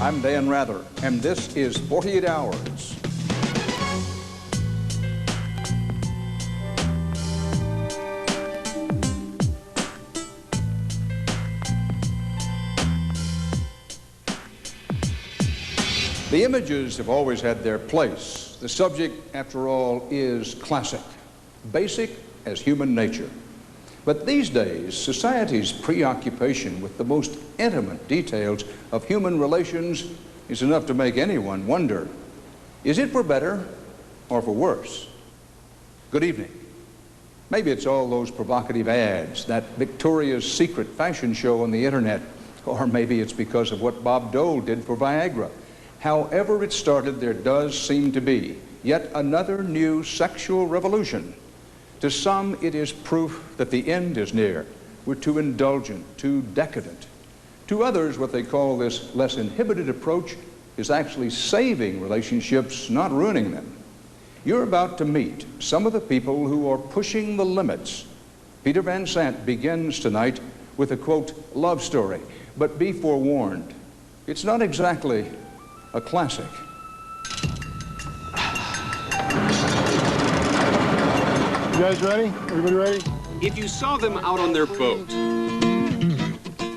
I'm Dan Rather, and this is 48 Hours. The images have always had their place. The subject, after all, is classic, basic as human nature. But these days, society's preoccupation with the most intimate details of human relations is enough to make anyone wonder, is it for better or for worse? Good evening. Maybe it's all those provocative ads, that Victoria's Secret fashion show on the internet, or maybe it's because of what Bob Dole did for Viagra. However it started, there does seem to be yet another new sexual revolution. To some, it is proof that the end is near. We're too indulgent, too decadent. To others, what they call this less inhibited approach is actually saving relationships, not ruining them. You're about to meet some of the people who are pushing the limits. Peter Van Sant begins tonight with a, quote, love story. But be forewarned, it's not exactly a classic. You guys ready? Everybody ready? If you saw them out on their boat,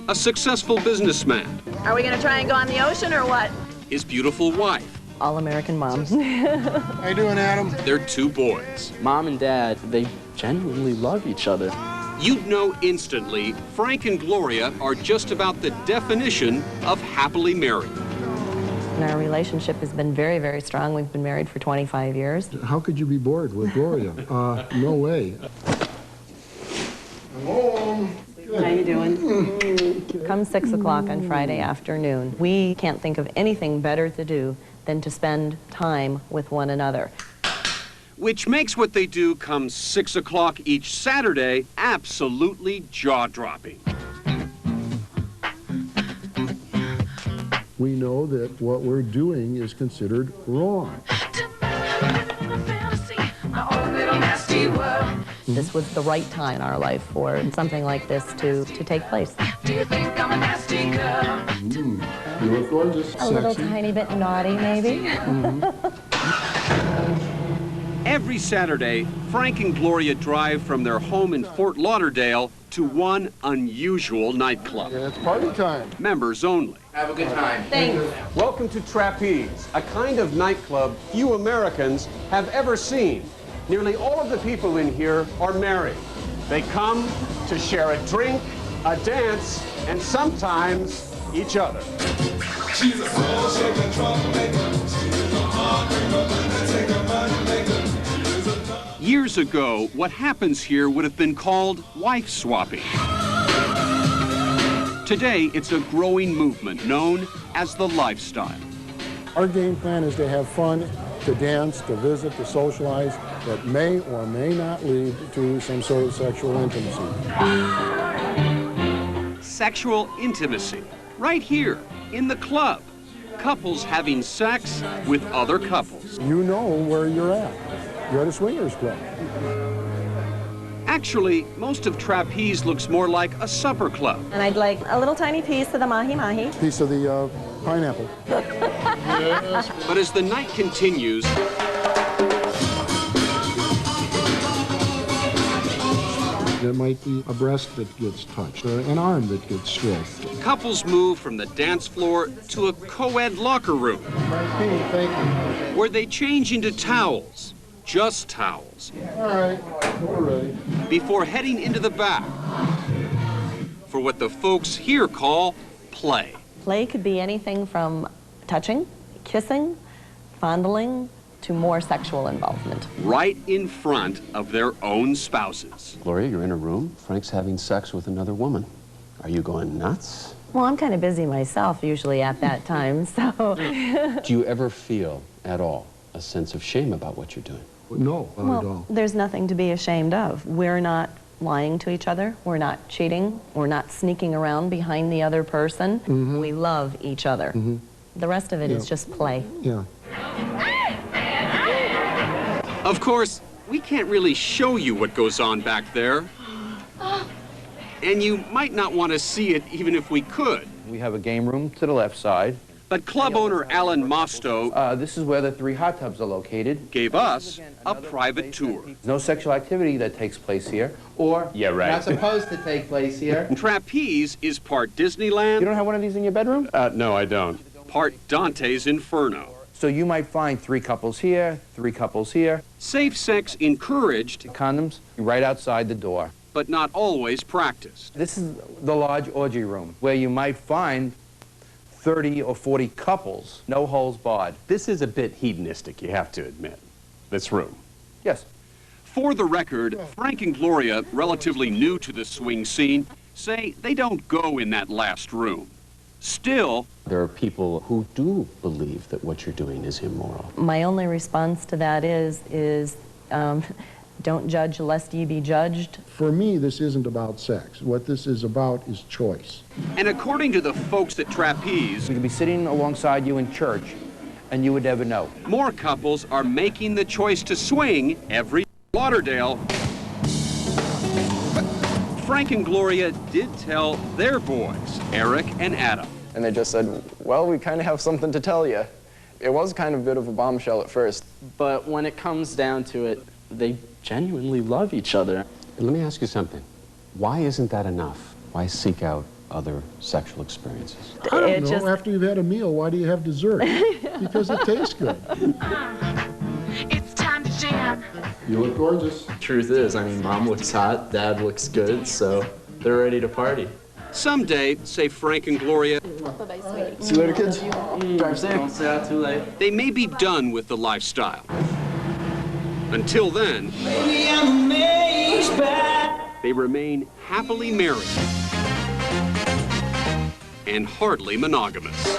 a successful businessman. Are we going to try and go on the ocean or what? His beautiful wife. All-American moms. How you doing, Adam? Their 2 boys. Mom and Dad, they genuinely love each other. You'd know instantly Frank and Gloria are just about the definition of happily married. Our relationship has been very, very strong. We've been married for 25 years. How could you be bored with Gloria? No way. Hello. How you doing? Come 6 o'clock on Friday afternoon, we can't think of anything better to do than to spend time with one another. Which makes what they do come 6 o'clock each Saturday absolutely jaw-dropping. We know that what we're doing is considered wrong. This was the right time in our life for something like this to take place. You look gorgeous. A little tiny bit naughty, maybe. Every Saturday, Frank and Gloria drive from their home in Fort Lauderdale to one unusual nightclub. Yeah, it's party time. Members only. Have a good time. Thanks. Welcome to Trapeze, a kind of nightclub few Americans have ever seen. Nearly all of the people in here are married. They come to share a drink, a dance, and sometimes each other. She's a soul-shaking troublemaker. She's a heart-breaker, undertaker, money maker. Years ago, what happens here would have been called wife swapping. Today, it's a growing movement known as the lifestyle. Our game plan is to have fun, to dance, to visit, to socialize, that may or may not lead to some sort of sexual intimacy. Sexual intimacy, right here in the club. Couples having sex with other couples. You know where you're at. You're at a swingers club. Actually, most of Trapeze looks more like a supper club. And I'd like a little tiny piece of the mahi-mahi. Piece of the pineapple. But as the night continues, There might be a breast that gets touched, or an arm that gets stroked. couples move from the dance floor to a co-ed locker room Thank you. where they change into towels, just towels, All right, we're ready. before heading into the back for what the folks here call play. Play could be anything from touching, kissing, fondling, to more sexual involvement. Right in front of their own spouses. Gloria, you're in a room. Frank's having sex with another woman. Are you going nuts? Well, I'm kind of busy myself usually at that time, so... Do you ever feel at all a sense of shame about what you're doing? No, not at all. There's nothing to be ashamed of. We're not lying to each other. We're not cheating. We're not sneaking around behind the other person. Mm-hmm. We love each other. Mm-hmm. The rest of it is just play. Yeah. Of course, we can't really show you what goes on back there. And you might not want to see it even if we could. We have a game room to the left side, But club owner Alan Mosto This is where the 3 hot tubs are located. gave us a private tour. There's no sexual activity that takes place here, or not supposed to take place here. Trapeze is part You Disneyland, don't have one of these in your bedroom? no, I don't. Part Dante's Inferno. So you might find 3 couples here, 3 couples here. Safe sex encouraged, Condoms right outside the door. but not always practiced. This is the large orgy room, where you might find 30 or 40 couples, no holes barred. This is a bit hedonistic, you have to admit, this room. Yes. For the record, Frank and Gloria, relatively new to the swing scene, say they don't go in that last room. Still, There are people who do believe that what you're doing is immoral. My only response to that is don't judge lest ye be judged. For me, this isn't about sex. What this is about is choice. and according to the folks at Trapeze, We could be sitting alongside you in church, and you would never know. more couples are making the choice to swing every Lauderdale. But Frank and Gloria did tell their boys, Eric and Adam. And they just said, well, we kind of have something to tell you. It was kind of a bit of a bombshell at first. But when it comes down to it, they genuinely love each other. Let me ask you something. Why isn't that enough? Why seek out other sexual experiences? I don't It know, just- after you've had a meal, why do you have dessert? Because it tastes good. It's time to jam. You look gorgeous. Truth is, I mean, mom looks hot, dad looks good, so they're ready to party. Someday, say Frank and Gloria, See you later, kids. Drive safe. Don't stay out too late. they may be done with the lifestyle. Until then, they remain happily married and hardly monogamous.